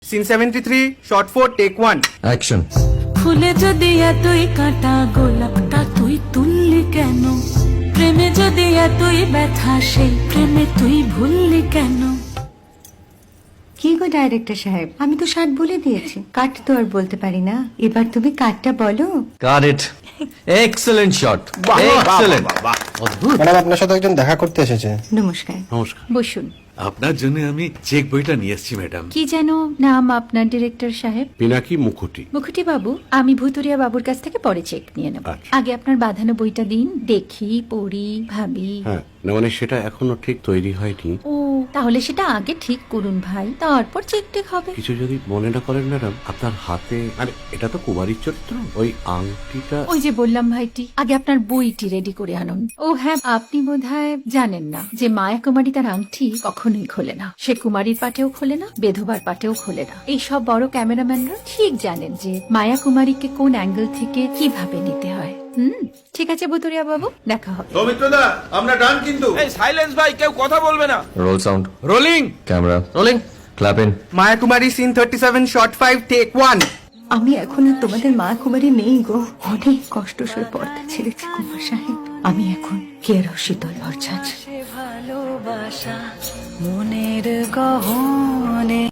Scene 73, shot 4, take 1. Action. ফুলে যদি এতই কাটা গোলাপটা তুই তুললি কেন? প্রেমে যদি এতই ব্যথা সেই প্রেমে তুই ভুললি কেন? কি গো ডাইরেক্টর সাহেব, আমি তো 60 বলে দিয়েছি, কাট তো আর বলতে পারি না, এবার তুমি কাটটা বলো। Got it. Excellent shot, excellent. Madam আপনার সাথে একজন দেখা করতে এসেছে। নমস্কার, নমস্কার। বসুন। আপনার জন্য আমি চেক বইটা নিয়ে এসেছি ম্যাডাম। কি যেন নাম আপনার ডিরেক্টর সাহেব? পিনাকি মুখোটি। মুখুটি বাবু, আমি ভুতুরিয়া বাবুর কাছ থেকে পরে চেক নিয়ে নেব। আচ্ছা। আগে আপনার বাঁধানো বইটা দিন, দেখি, পড়ি, ভাবি। হ্যাঁ, না মানে সেটা এখনো ঠিক তৈরি হয়নি। ও, তাহলে সেটা আগে ঠিক করুন ভাই, তারপর চেক টেক হবে। কিছু যদি মনে না করেন ম্যাডাম, আপনার হাতে, আরে এটা তো কুমারীর চরিত্র, ওই আংটিটা। ওই যে বললাম ভাইটি, আগে আপনার বইটি রেডি করে আনুন। ও হ্যাঁ, আপনি বোধহয় জানেন না যে মায়া কুমারী তার আংটি কখনোই খোলে না। সে কুমারীর পাটেও খোলে না, বেধবার পাটেও খোলে না। এই সব বড় ক্যামেরাম্যানরা ঠিক জানেন যে মায়া কুমারীকে কোন অ্যাঙ্গেল থেকে কিভাবে নিতে হয়। ঠিক আছে ভুতুরিয়া বাবু, দেখা হবে। সৌমিত্রদা, আমরা ডান কিন্তু। এই সাইলেন্স ভাই, কেউ কথা বলবে না। Roll sound, rolling. Camera rolling, clap in. Maya Kumari, scene 37, shot 5, take 1. আমি এখন আর তোমাদের মা কুমারী নেই গো, অনেক কষ্ট সয়ে পর্দা ছেড়েছি কুমার সাহেব। আমি এখন কেরো শীতল ভরছাছ। ভালোবাসা মনের গহনে